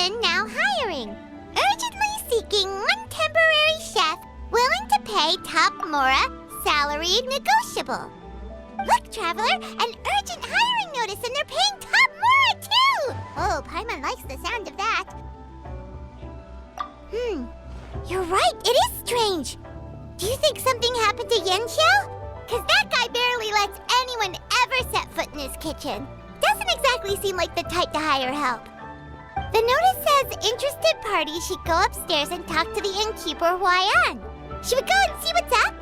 kitchen now hiring. Urgently seeking one temporary chef willing to pay top Mora, salary negotiable. Look, Traveler, an urgent hiring notice and they're paying top Mora too! Oh, Paimon likes the sound of that. You're right, it is strange. Do you think something happened to Yenshao? Cause that guy barely lets anyone ever set foot in his kitchen. Doesn't exactly seem like the type to hire help. The notice says interested parties should go upstairs and talk to the innkeeper Huayan. Should we go and see what's up?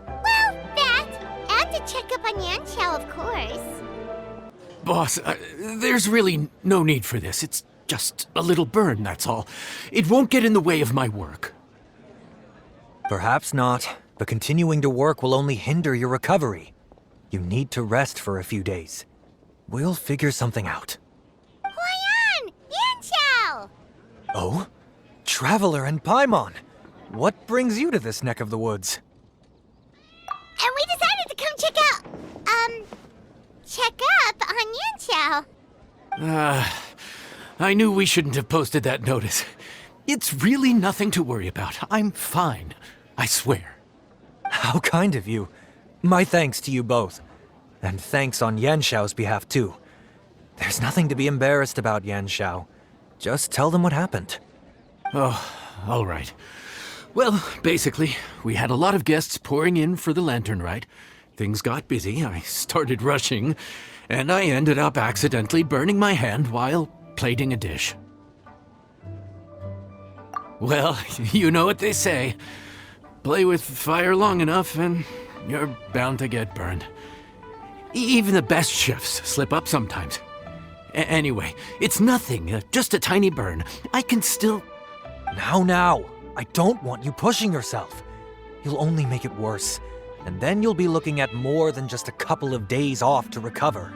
Well, that. And to check up on Yanxiao, of course. Boss, there's really no need for this. It's just a little burn, that's all. It won't get in the way of my work. Perhaps not, but continuing to work will only hinder your recovery. You need to rest for a few days. We'll figure something out. Huayan! Yanxiao! Oh? Traveler and Paimon! What brings you to this neck of the woods? And we decided to come check up on Yanxiao. I knew we shouldn't have posted that notice. It's really nothing to worry about. I'm fine. I swear. How kind of you. My thanks to you both. And thanks on Yanxiao's behalf, too. There's nothing to be embarrassed about, Yanxiao. Just tell them what happened. Oh, all right. Well, basically, we had a lot of guests pouring in for the lantern ride. Things got busy, I started rushing, and I ended up accidentally burning my hand while plating a dish. Well, you know what they say. Play with fire long enough and you're bound to get burned. Even the best chefs slip up sometimes. Anyway, it's nothing, just a tiny burn. I can still... Now, I don't want you pushing yourself. You'll only make it worse, and then you'll be looking at more than just a couple of days off to recover.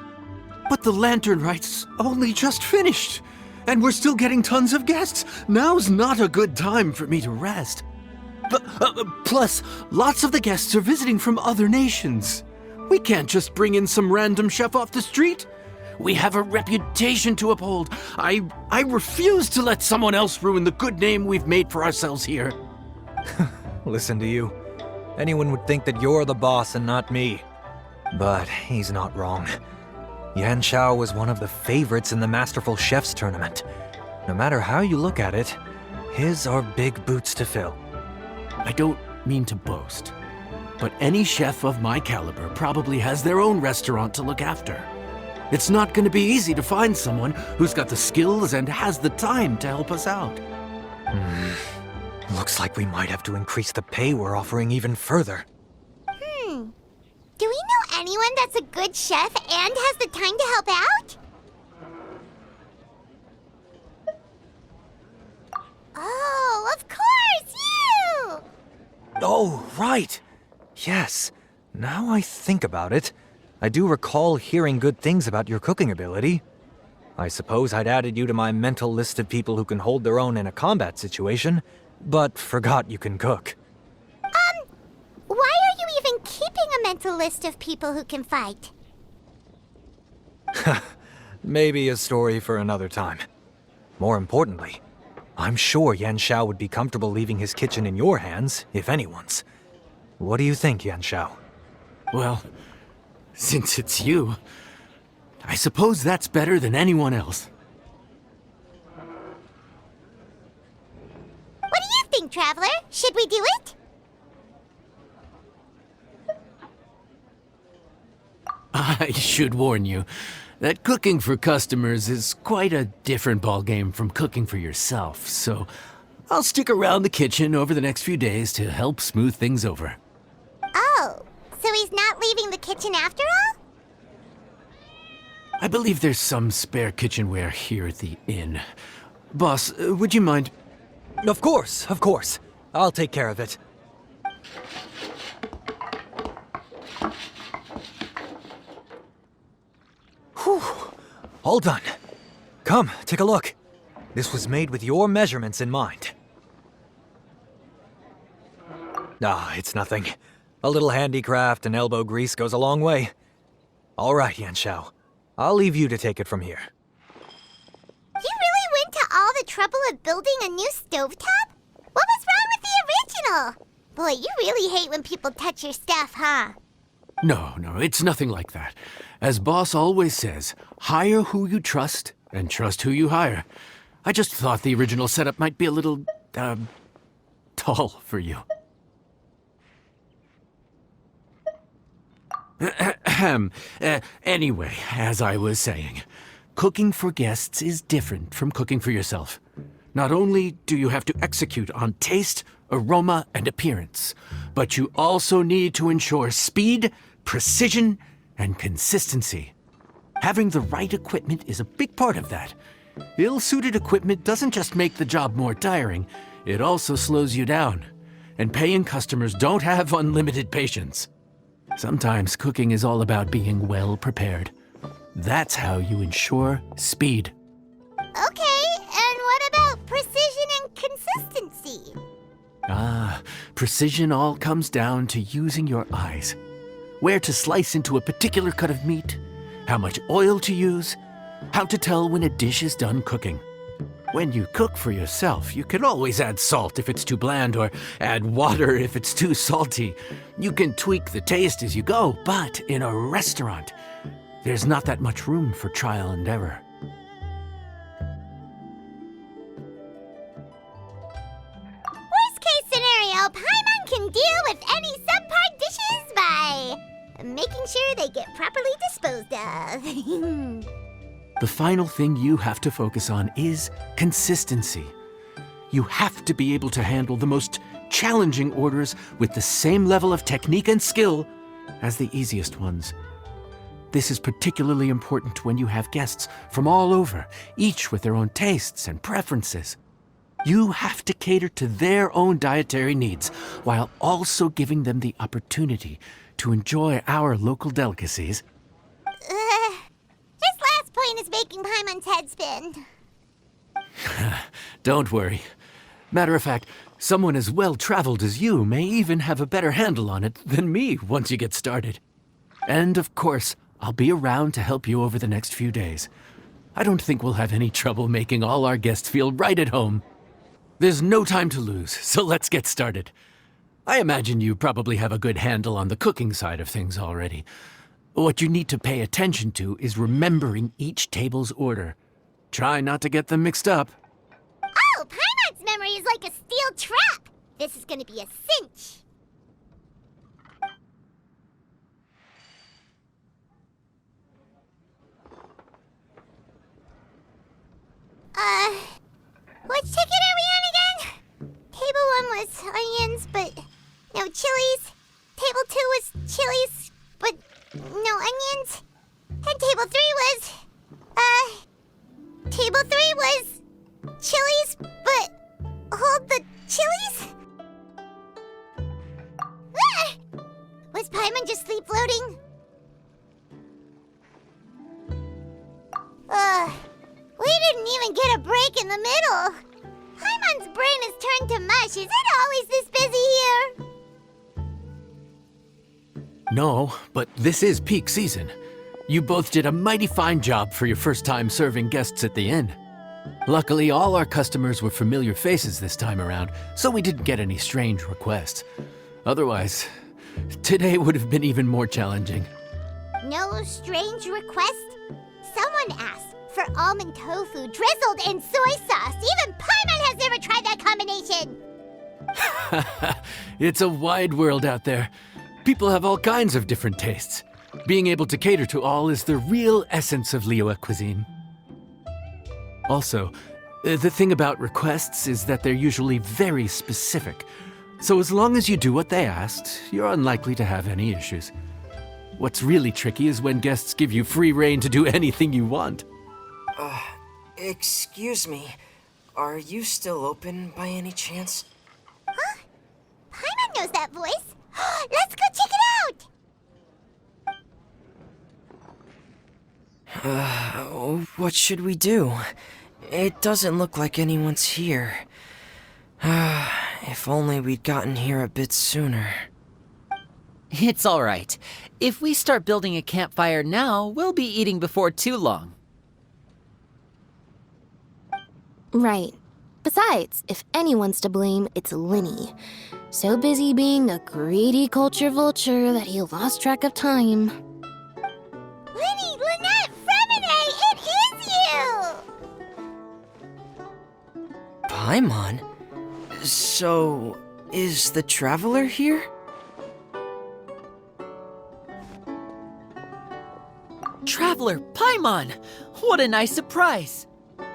But the lantern ride's only just finished, and we're still getting tons of guests. Now's not a good time for me to rest. Plus, lots of the guests are visiting from other nations. We can't just bring in some random chef off the street. We have a reputation to uphold. I refuse to let someone else ruin the good name we've made for ourselves here. Listen to you. Anyone would think that you're the boss and not me. But he's not wrong. Yanxiao was one of the favorites in the Masterful Chefs tournament. No matter how you look at it, his are big boots to fill. I don't mean to boast, but any chef of my caliber probably has their own restaurant to look after. It's not going to be easy to find someone who's got the skills and has the time to help us out. Looks like we might have to increase the pay we're offering even further. Do we know anyone that's a good chef and has the time to help out? Oh, of course, you! Oh, right. Yes. Now I think about it, I do recall hearing good things about your cooking ability. I suppose I'd added you to my mental list of people who can hold their own in a combat situation, but forgot you can cook. Why are you even keeping a mental list of people who can fight? Maybe a story for another time. More importantly, I'm sure Yanxiao would be comfortable leaving his kitchen in your hands, if anyone's. What do you think, Yanxiao? Well, since it's you, I suppose that's better than anyone else. What do you think, Traveler? Should we do it? I should warn you that cooking for customers is quite a different ballgame from cooking for yourself, so I'll stick around the kitchen over the next few days to help smooth things over. Oh, so he's not leaving the kitchen after all? I believe there's some spare kitchenware here at the inn. Boss, would you mind? Of course. I'll take care of it. Whew. All done. Come, take a look. This was made with your measurements in mind. It's nothing. A little handicraft and elbow grease goes a long way. All right, Yanxiao. I'll leave you to take it from here. You really went to all the trouble of building a new stovetop? What was wrong with the original? Boy, you really hate when people touch your stuff, huh? No, it's nothing like that. As Boss always says, hire who you trust and trust who you hire. I just thought the original setup might be a little, tall for you. Anyway, as I was saying, cooking for guests is different from cooking for yourself. Not only do you have to execute on taste, aroma, and appearance, but you also need to ensure speed, precision, and consistency. Having the right equipment is a big part of that. Ill-suited equipment doesn't just make the job more tiring, it also slows you down. And paying customers don't have unlimited patience. Sometimes cooking is all about being well prepared. That's how you ensure speed. Okay, and what about precision and consistency? Precision all comes down to using your eyes. Where to slice into a particular cut of meat, how much oil to use, how to tell when a dish is done cooking. When you cook for yourself, you can always add salt if it's too bland or add water if it's too salty. You can tweak the taste as you go, but in a restaurant, there's not that much room for trial and error. Worst case scenario, Paimon can deal with any subpar dishes by making sure they get properly disposed of. The final thing you have to focus on is consistency. You have to be able to handle the most challenging orders with the same level of technique and skill as the easiest ones. This is particularly important when you have guests from all over, each with their own tastes and preferences. You have to cater to their own dietary needs while also giving them the opportunity to enjoy our local delicacies. This last point is making Paimon's head spin. Don't worry. Matter of fact, someone as well-traveled as you may even have a better handle on it than me once you get started. And of course, I'll be around to help you over the next few days. I don't think we'll have any trouble making all our guests feel right at home. There's no time to lose, so let's get started. I imagine you probably have a good handle on the cooking side of things already. What you need to pay attention to is remembering each table's order. Try not to get them mixed up. Oh, Paimon's memory is like a steel trap. This is gonna be a cinch. Which ticket are we on again? Table 1 was onions, but no chilies. Table 2 was chilies, but no onions. And table 3 was, table 3 was chilies, but hold the chilies? Ah! Was Paimon just sleep floating? We didn't even get a break in the middle. Paimon's brain is turned to mush. Is it always this busy here? No, but this is peak season. You both did a mighty fine job for your first time serving guests at the inn. Luckily, all our customers were familiar faces this time around, so we didn't get any strange requests. Otherwise, today would have been even more challenging. No strange request? Someone asked for almond tofu drizzled in soy sauce. Even Paimon has never tried that combination. It's a wide world out there. People have all kinds of different tastes. Being able to cater to all is the real essence of Liyue cuisine. Also, the thing about requests is that they're usually very specific. So as long as you do what they asked, you're unlikely to have any issues. What's really tricky is when guests give you free rein to do anything you want. Excuse me. Are you still open by any chance? Huh? Paimon knows that voice. Let's go check it out! What should we do? It doesn't look like anyone's here. If only we'd gotten here a bit sooner. It's all right. If we start building a campfire now, we'll be eating before too long. Right. Besides, if anyone's to blame, it's Linny. So busy being a greedy culture vulture that he lost track of time. Linny, Lynette, Fremine, it is you! Paimon? So, is the Traveler here? Traveler, Paimon! What a nice surprise! Paimon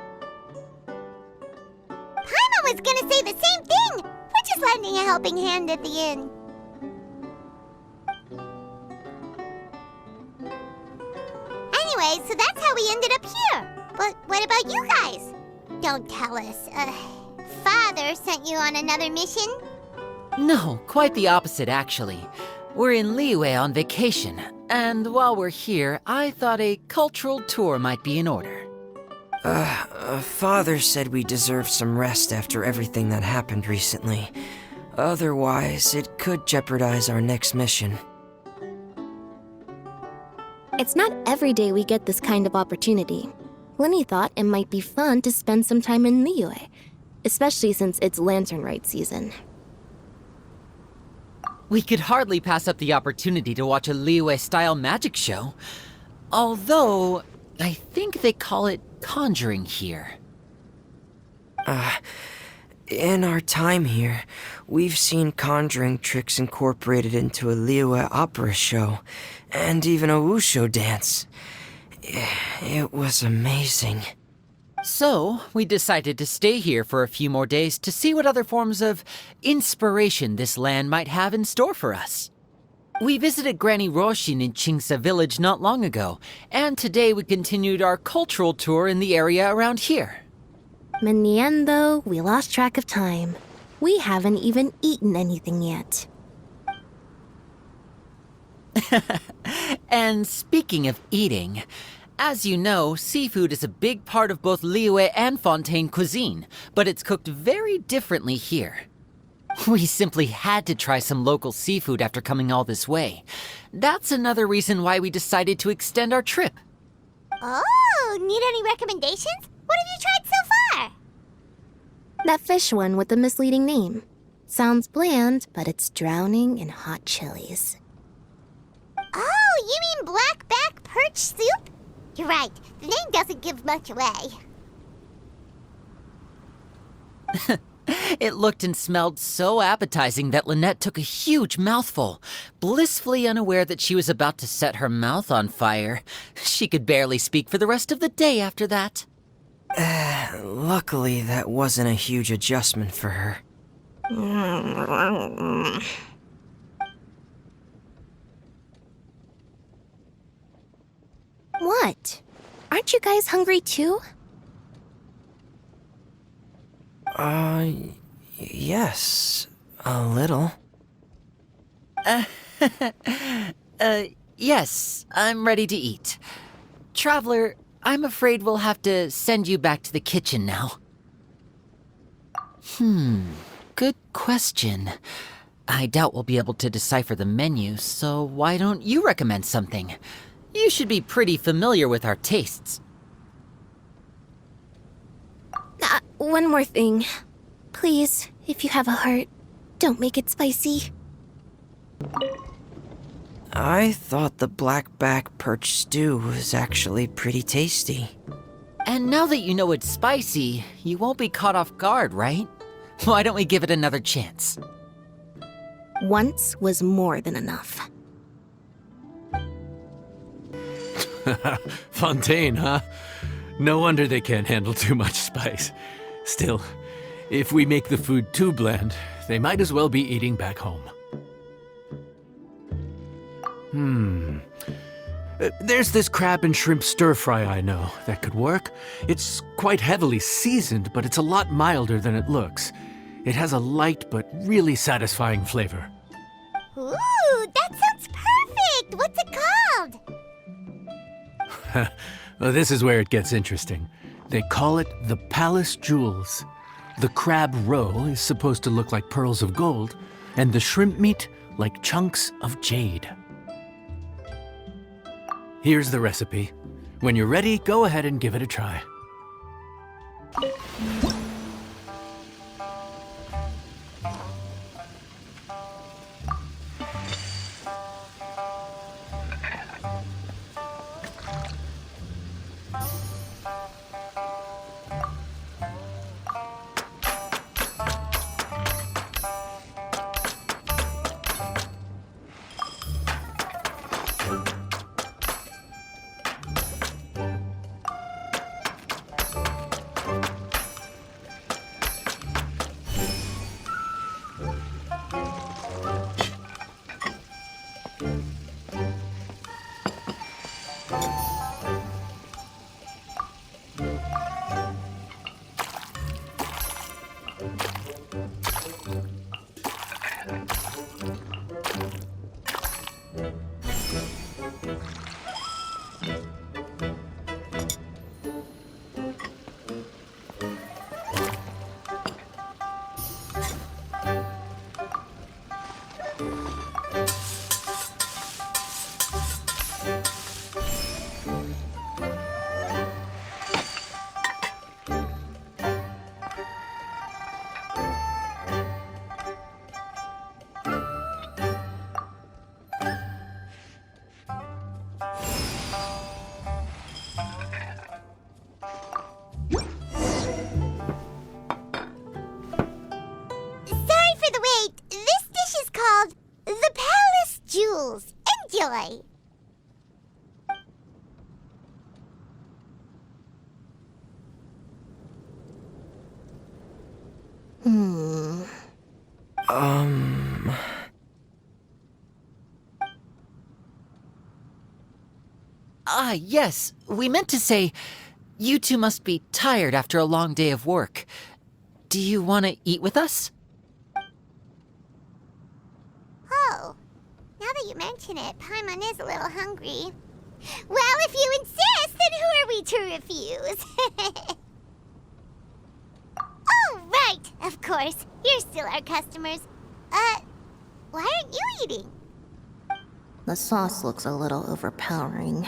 was gonna say the same thing! We're just lending a helping hand at the inn. Anyway, so that's how we ended up here. But what about you guys? Don't tell us. Father sent you on another mission? No, quite the opposite, actually. We're in Liyue on vacation, and while we're here, I thought a cultural tour might be in order. Father said we deserve some rest after everything that happened recently. Otherwise, it could jeopardize our next mission. It's not every day we get this kind of opportunity. Linny thought it might be fun to spend some time in Liyue, especially since it's Lantern Rite season. We could hardly pass up the opportunity to watch a Liyue-style magic show. Although, I think they call it conjuring here. In our time here, we've seen conjuring tricks incorporated into a Liyue opera show, and even a wushu dance. It was amazing. So, we decided to stay here for a few more days to see what other forms of inspiration this land might have in store for us. We visited Granny Roshin in Chingsa village not long ago, and today we continued our cultural tour in the area around here. In the end, though, we lost track of time. We haven't even eaten anything yet. And speaking of eating, as you know, seafood is a big part of both Liyue and Fontaine cuisine, but it's cooked very differently here. We simply had to try some local seafood after coming all this way. That's another reason why we decided to extend our trip. Oh, need any recommendations? What have you tried so far? That fish one with the misleading name. Sounds bland, but it's drowning in hot chilies. Oh, you mean blackback perch soup? You're right, the name doesn't give much away. It looked and smelled so appetizing that Lynette took a huge mouthful, blissfully unaware that she was about to set her mouth on fire. She could barely speak for the rest of the day after that. Luckily, that wasn't a huge adjustment for her. What? Aren't you guys hungry too? Yes, a little. Yes, I'm ready to eat. Traveler, I'm afraid we'll have to send you back to the kitchen now. Good question. I doubt we'll be able to decipher the menu, so why don't you recommend something? You should be pretty familiar with our tastes. One more thing. Please, if you have a heart, don't make it spicy. I thought the blackback perch stew was actually pretty tasty. And now that you know it's spicy, you won't be caught off guard, right? Why don't we give it another chance? Once was more than enough. Fontaine, huh? No wonder they can't handle too much spice. Still, if we make the food too bland, they might as well be eating back home. There's this crab and shrimp stir-fry I know that could work. It's quite heavily seasoned, but it's a lot milder than it looks. It has a light but really satisfying flavor. Ooh, that sounds perfect! What's it called? Well, this is where it gets interesting. They call it the Palace Jewels. The crab roe is supposed to look like pearls of gold, and the shrimp meat like chunks of jade. Here's the recipe. When you're ready, go ahead and give it a try. Sorry for the wait. This dish is called the Palace Jewels. Enjoy. Ah, yes. We meant to say, you two must be tired after a long day of work. Do you want to eat with us? Oh, now that you mention it, Paimon is a little hungry. Well, if you insist, then who are we to refuse? Oh, right, of course. You're still our customers. Why aren't you eating? The sauce looks a little overpowering.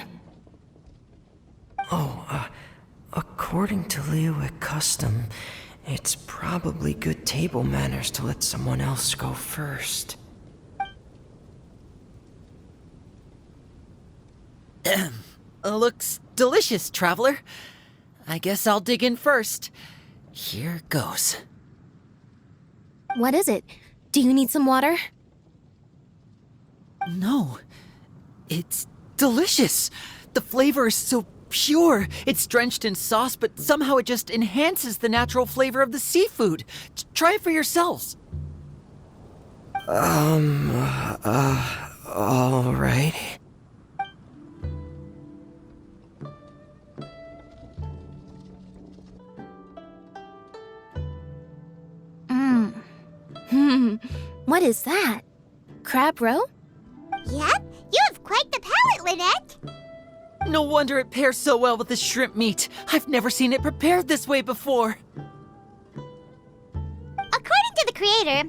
According to Liyue custom, it's probably good table manners to let someone else go first. Looks delicious, traveler. I guess I'll dig in first. Here goes. What is it? Do you need some water? No, it's delicious. The flavor is so pure. It's drenched in sauce, but somehow it just enhances the natural flavor of the seafood. Try it for yourselves. All right. What is that? Crab roe? Yep, you have quite the palate, Lynette. No wonder it pairs so well with the shrimp meat. I've never seen it prepared this way before. According to the creator,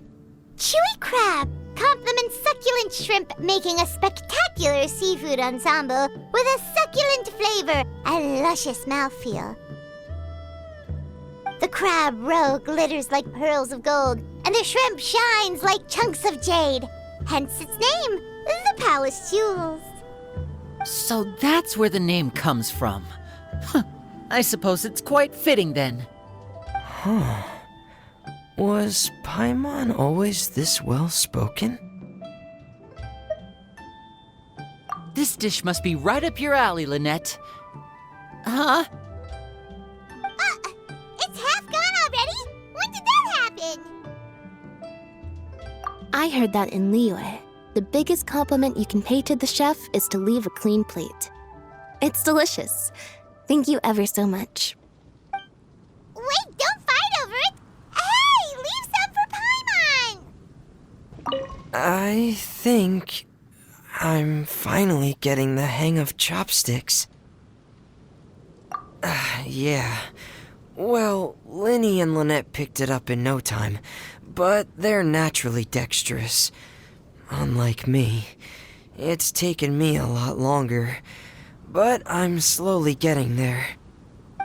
chewy crab complements succulent shrimp, making a spectacular seafood ensemble with a succulent flavor and luscious mouthfeel. The crab roe glitters like pearls of gold, and the shrimp shines like chunks of jade. Hence its name, the Palace Jewels. So that's where the name comes from. Huh. I suppose it's quite fitting then. Was Paimon always this well-spoken? This dish must be right up your alley, Lynette. Huh? It's half gone already? When did that happen? I heard that in Liyue. The biggest compliment you can pay to the chef is to leave a clean plate. It's delicious. Thank you ever so much. Wait, don't fight over it! Hey, leave some for Paimon! I think I'm finally getting the hang of chopsticks. Yeah. Well, Linny and Lynette picked it up in no time, but they're naturally dexterous. Unlike me, it's taken me a lot longer, but I'm slowly getting there.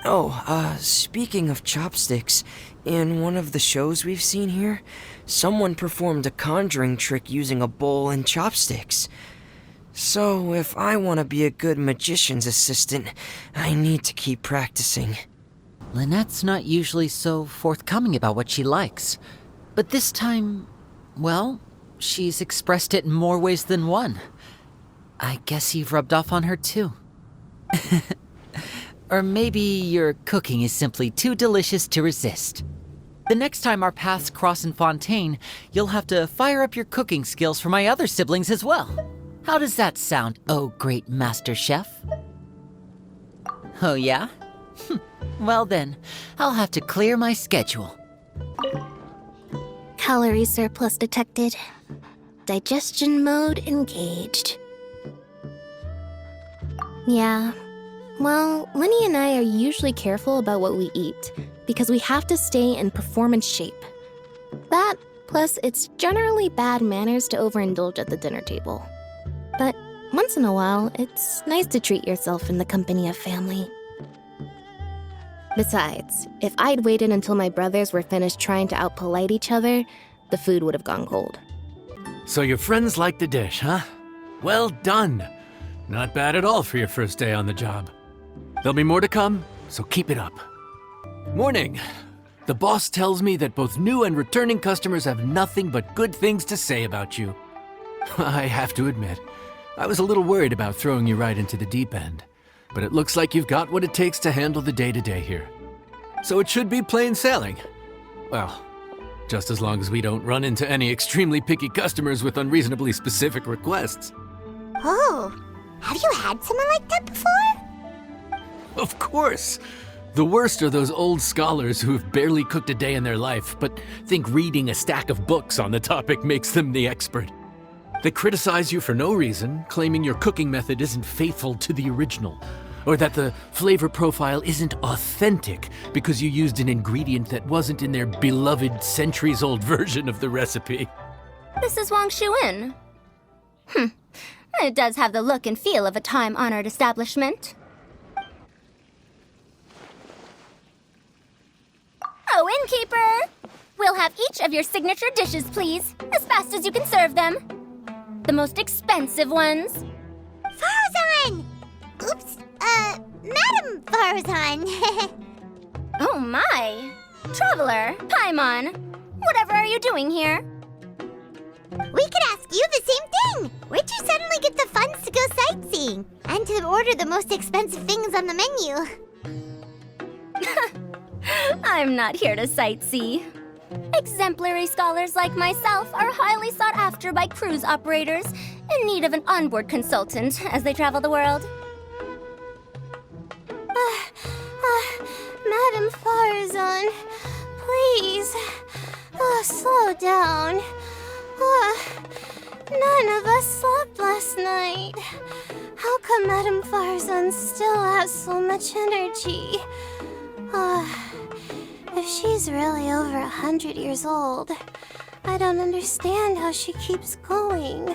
Oh, speaking of chopsticks, in one of the shows we've seen here, someone performed a conjuring trick using a bowl and chopsticks. So if I want to be a good magician's assistant, I need to keep practicing. Lynette's not usually so forthcoming about what she likes. But this time, well, she's expressed it in more ways than one. I guess you've rubbed off on her too. Or maybe your cooking is simply too delicious to resist. The next time our paths cross in Fontaine, you'll have to fire up your cooking skills for my other siblings as well. How does that sound, oh great master chef? Oh yeah? Well then, I'll have to clear my schedule. Calorie surplus detected. Digestion mode engaged. Yeah. Well, Lenny and I are usually careful about what we eat because we have to stay in performance shape. That, plus it's generally bad manners to overindulge at the dinner table. But once in a while, it's nice to treat yourself in the company of family. Besides, if I'd waited until my brothers were finished trying to outpolite each other, the food would have gone cold. So your friends like the dish, huh? Well done. Not bad at all for your first day on the job. There'll be more to come, so keep it up. Morning. The boss tells me that both new and returning customers have nothing but good things to say about you. I have to admit, I was a little worried about throwing you right into the deep end, but it looks like you've got what it takes to handle the day-to-day here. So it should be plain sailing. Well, just as long as we don't run into any extremely picky customers with unreasonably specific requests. Oh, have you had someone like that before? Of course! The worst are those old scholars who have barely cooked a day in their life, but think reading a stack of books on the topic makes them the expert. They criticize you for no reason, claiming your cooking method isn't faithful to the original, or that the flavor profile isn't authentic because you used an ingredient that wasn't in their beloved centuries-old version of the recipe. This is Wang Shuin. It does have the look and feel of a time-honored establishment. Oh, innkeeper! We'll have each of your signature dishes, please, as fast as you can serve them. The most expensive ones. Farazan! Oops, Madam Farazan. Oh my! Traveler, Paimon, whatever are you doing here? We could ask you the same thing! Where'd you suddenly get the funds to go sightseeing? And to order the most expensive things on the menu? I'm not here to sightsee. Exemplary scholars like myself are highly sought after by cruise operators in need of an onboard consultant as they travel the world. Madam Farazan, please, slow down. None of us slept last night. How come Madam Farazan still has so much energy? If she's really over 100 years old, I don't understand how she keeps going.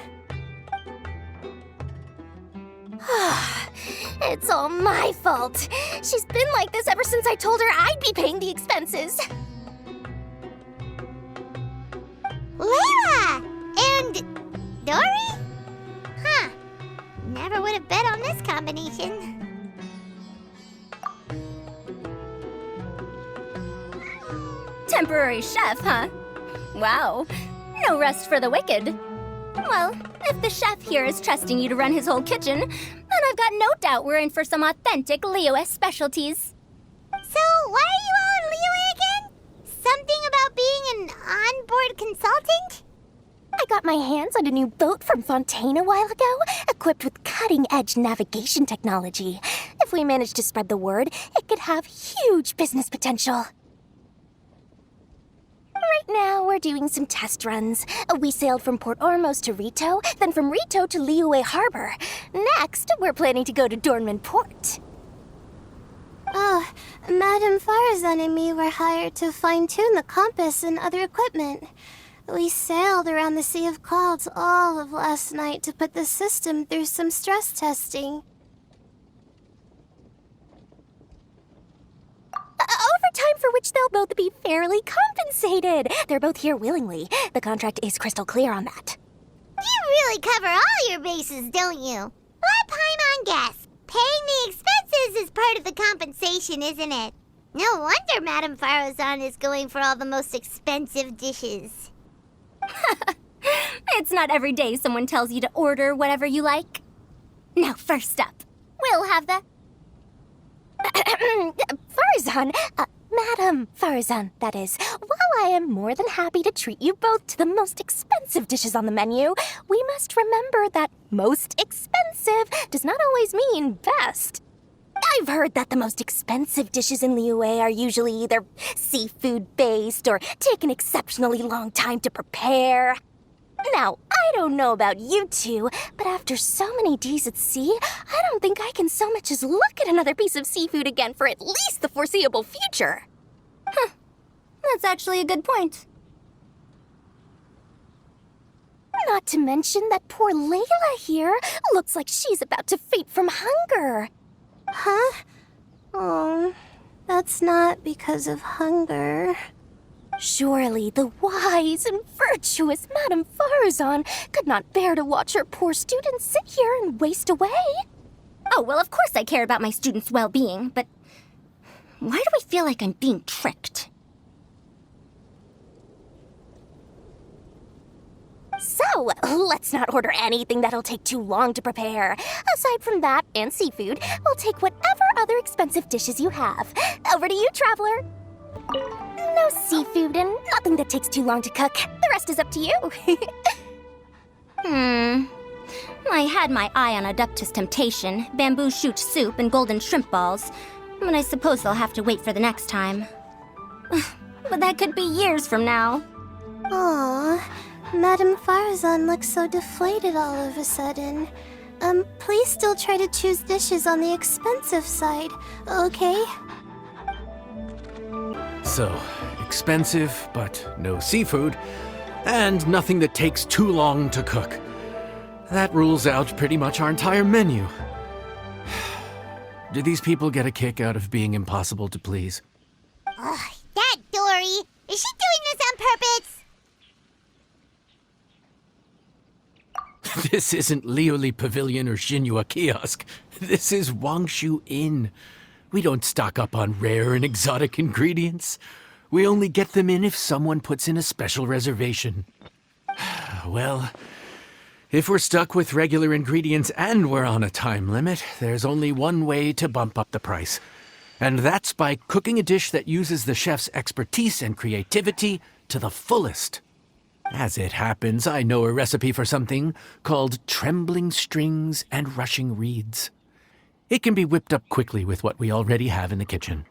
It's all my fault. She's been like this ever since I told her I'd be paying the expenses. Layla! And Dory? Huh. Never would have bet on this combination. Temporary chef, huh? Wow. No rest for the wicked. Well, if the chef here is trusting you to run his whole kitchen, then I've got no doubt we're in for some authentic Liyue specialties. So, why are you all in Liyue again? Something about being an onboard consultant? I got my hands on a new boat from Fontaine a while ago, equipped with cutting-edge navigation technology. If we manage to spread the word, it could have huge business potential. Right now, we're doing some test runs. We sailed from Port Ormos to Rito, then from Rito to Liyue Harbor. Next, we're planning to go to Dornman Port. Oh, Madam Farazan and me were hired to fine-tune the compass and other equipment. We sailed around the Sea of Clouds all of last night to put the system through some stress testing. Overtime for which they'll both be fairly compensated. They're both here willingly. The contract is crystal clear on that. You really cover all your bases, don't you? Let Paimon guess. Paying the expenses is part of the compensation, isn't it? No wonder Madame Farozan is going for all the most expensive dishes. It's not every day someone tells you to order whatever you like. Now, first up, we'll have the... Farazan, Madam Farazan, that is. While I am more than happy to treat you both to the most expensive dishes on the menu, we must remember that most expensive does not always mean best. I've heard that the most expensive dishes in Liyue are usually either seafood-based or take an exceptionally long time to prepare. Now, I don't know about you two, but after so many days at sea, I don't think I can so much as look at another piece of seafood again for at least the foreseeable future. That's actually a good point. Not to mention that poor Layla here looks like she's about to faint from hunger. Huh? Oh, that's not because of hunger. Surely the wise and virtuous Madame Farazan could not bear to watch her poor students sit here and waste away. Oh, well, of course I care about my students' well-being, but why do I feel like I'm being tricked? So, let's not order anything that'll take too long to prepare. Aside from that and seafood, we'll take whatever other expensive dishes you have. Over to you, traveler. No seafood and nothing that takes too long to cook. The rest is up to you. I had my eye on Adeptus Temptation, bamboo shoot soup, and golden shrimp balls, but I suppose they'll have to wait for the next time. But that could be years from now. Aww, Madame Farazan looks so deflated all of a sudden. Please still try to choose dishes on the expensive side, okay? So, expensive, but no seafood, and nothing that takes too long to cook. That rules out pretty much our entire menu. Do these people get a kick out of being impossible to please? Ugh, that Dory! Is she doing this on purpose? This isn't Lioli Pavilion or Xinhua Kiosk. This is Wangshu Inn. We don't stock up on rare and exotic ingredients. We only get them in if someone puts in a special reservation. Well, if we're stuck with regular ingredients and we're on a time limit, there's only one way to bump up the price. And that's by cooking a dish that uses the chef's expertise and creativity to the fullest. As it happens, I know a recipe for something called trembling strings and rushing reeds. It can be whipped up quickly with what we already have in the kitchen.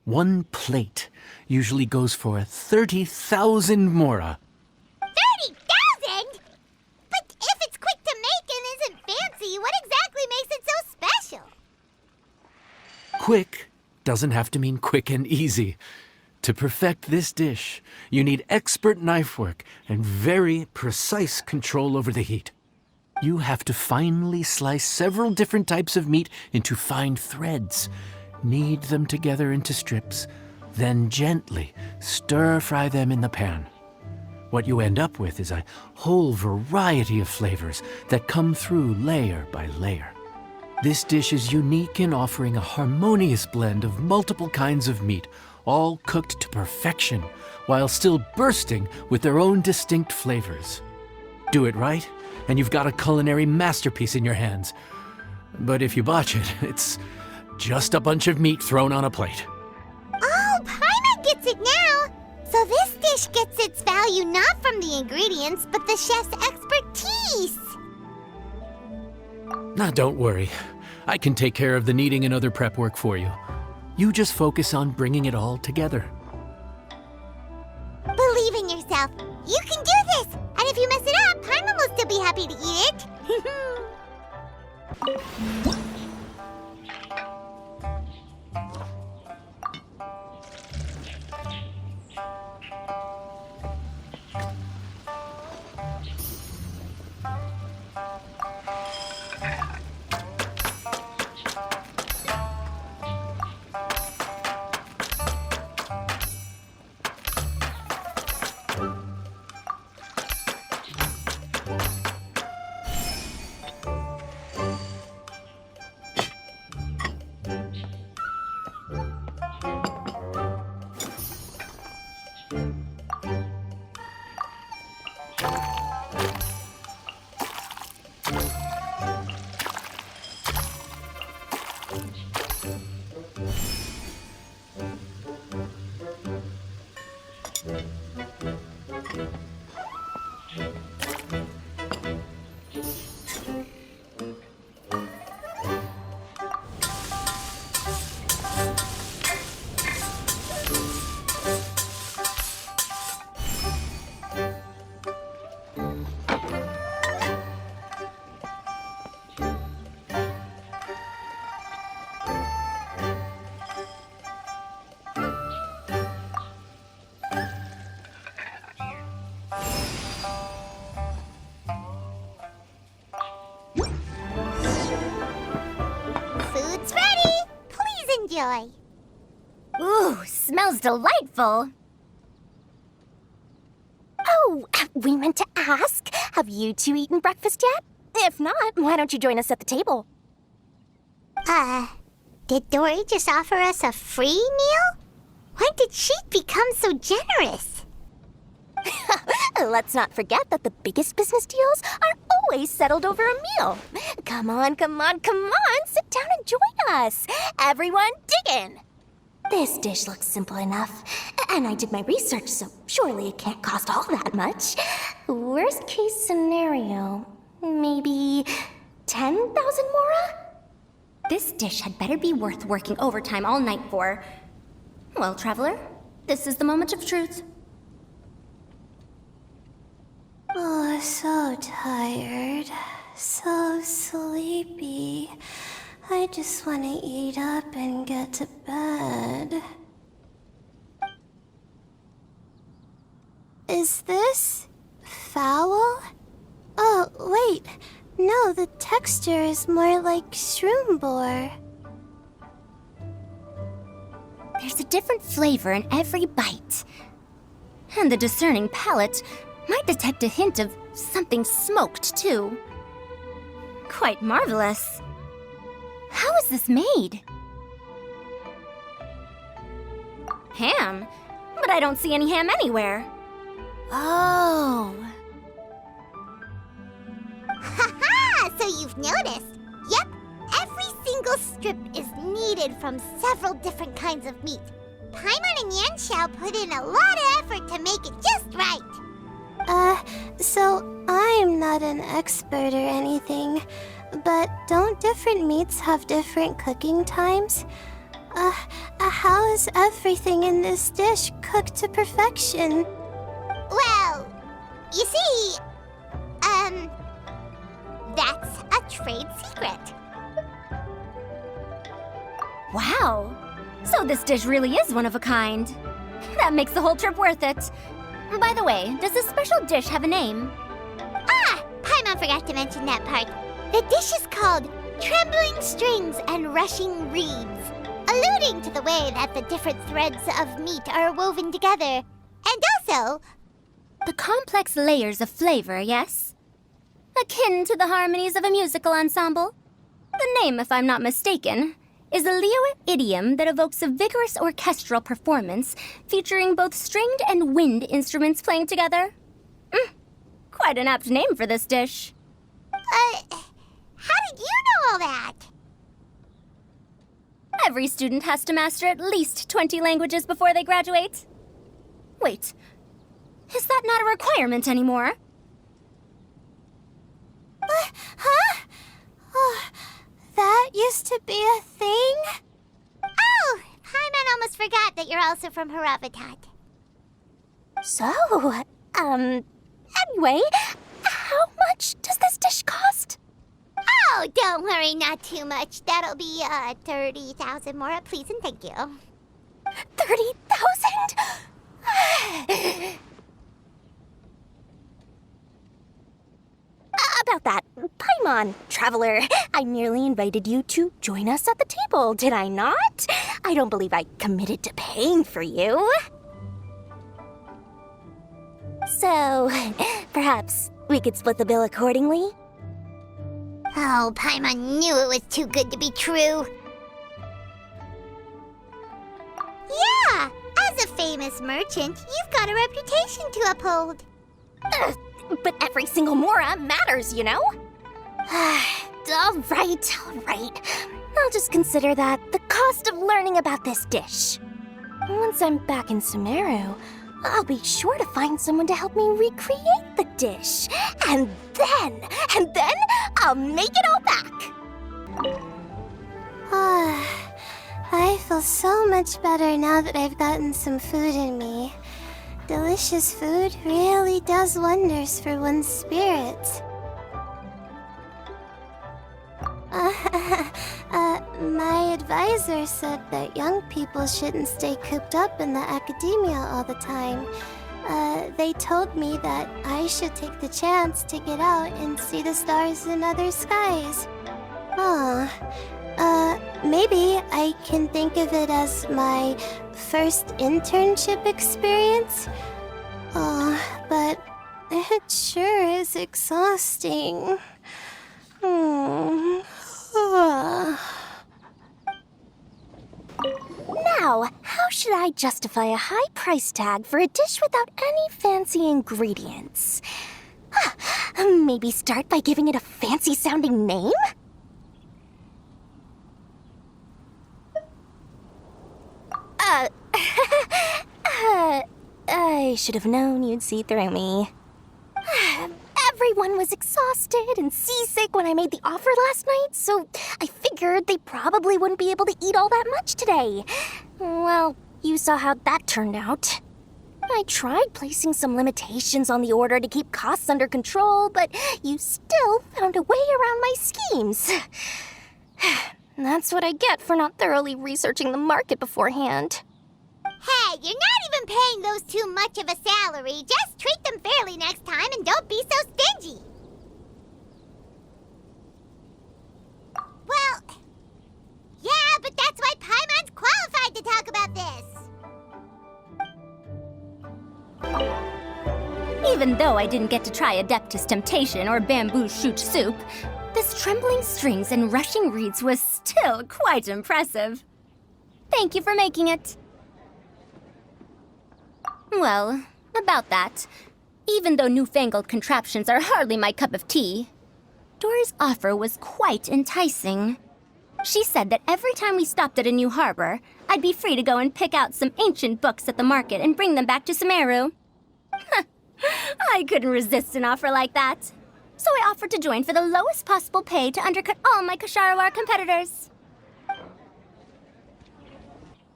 One plate usually goes for 30,000 mora. 30,000? But if it's quick to make and isn't fancy, what exactly makes it so special? Quick doesn't have to mean quick and easy. To perfect this dish, you need expert knife work and very precise control over the heat. You have to finely slice several different types of meat into fine threads, knead them together into strips, then gently stir-fry them in the pan. What you end up with is a whole variety of flavors that come through layer by layer. This dish is unique in offering a harmonious blend of multiple kinds of meat, all cooked to perfection, while still bursting with their own distinct flavors. Do it right, and you've got a culinary masterpiece in your hands. But if you botch it, it's just a bunch of meat thrown on a plate. Oh, Paimon gets it now! So this dish gets its value not from the ingredients, but the chef's expertise! Now, don't worry. I can take care of the kneading and other prep work for you. You just focus on bringing it all together. Believe in yourself. You can do this! And if you mess it up, Paimon will still be happy to eat it. Food's ready. Please enjoy. Ooh, smells delightful. Oh, we meant to ask, have you two eaten breakfast yet? If not, why don't you join us at the table? Did Dory just offer us a free meal? When did she become so generous? Let's not forget that the biggest business deals are always settled over a meal. Come on, sit down and join us. Everyone, dig in. This dish looks simple enough, and I did my research, so surely it can't cost all that much. Worst case scenario, maybe 10,000 mora? This dish had better be worth working overtime all night for. Well, traveler, this is the moment of truth. Oh, so tired. So sleepy. I just want to eat up and get to bed. Is this foul? Oh, wait. No, the texture is more like shroom boar. There's a different flavor in every bite. And the discerning palate might detect a hint of something smoked, too. Quite marvelous. How is this made? Ham? But I don't see any ham anywhere. Oh. Haha! So you've noticed. Yep, every single strip is needed from several different kinds of meat. Paimon and Yanxiao put in a lot of effort to make it just right. So I'm not an expert or anything, but don't different meats have different cooking times? How is everything in this dish cooked to perfection? Well, you see, that's a trade secret. Wow! So this dish really is one of a kind. That makes the whole trip worth it. By the way, does this special dish have a name? Paimon forgot to mention that part. The dish is called Trembling Strings and Rushing Reeds, alluding to the way that the different threads of meat are woven together. And also, The complex layers of flavor, yes? Akin to the harmonies of a musical ensemble? The name, if I'm not mistaken, is a Liyue idiom that evokes a vigorous orchestral performance featuring both stringed and wind instruments playing together. Quite an apt name for this dish. how did you know all that? Every student has to master at least 20 languages before they graduate. Wait, is that not a requirement anymore? Huh? Oh, that used to be a thing? Oh, Paimon almost forgot that you're also from Haravatat. So, anyway, how much does this dish cost? Oh, don't worry, not too much. That'll be, 30,000 more, please and thank you. 30,000? About that, Paimon, traveler, I merely invited you to join us at the table, did I not? I don't believe I committed to paying for you. So, perhaps we could split the bill accordingly? Oh, Paimon knew it was too good to be true. Yeah, as a famous merchant, you've got a reputation to uphold. But every single mora matters, you know? All right. I'll just consider that the cost of learning about this dish. Once I'm back in Sumeru, I'll be sure to find someone to help me recreate the dish. And then I'll make it all back. I feel so much better now that I've gotten some food in me. Delicious food really does wonders for one's spirits. My advisor said that young people shouldn't stay cooped up in the academia all the time. They told me that I should take the chance to get out and see the stars in other skies. Maybe I can think of it as my first internship experience. But it sure is exhausting. Now, how should I justify a high price tag for a dish without any fancy ingredients? Maybe start by giving it a fancy-sounding name? I should have known you'd see through me. Everyone was exhausted and seasick when I made the offer last night, so I figured they probably wouldn't be able to eat all that much today. Well, you saw how that turned out. I tried placing some limitations on the order to keep costs under control, but you still found a way around my schemes. That's what I get for not thoroughly researching the market beforehand. Hey, you're not even paying those too much of a salary. Just treat them fairly next time and don't be so stingy. Well, yeah, but that's why Paimon's qualified to talk about this. Even though I didn't get to try Adeptus Temptation or Bamboo Shoot Soup, this trembling strings and rushing reeds was still quite impressive. Thank you for making it. Well, about that, even though newfangled contraptions are hardly my cup of tea, Dora's offer was quite enticing. She said that every time we stopped at a new harbor, I'd be free to go and pick out some ancient books at the market and bring them back to Sumeru. I couldn't resist an offer like that. So I offered to join for the lowest possible pay to undercut all my Kasharawar competitors.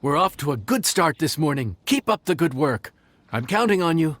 We're off to a good start this morning. Keep up the good work. I'm counting on you.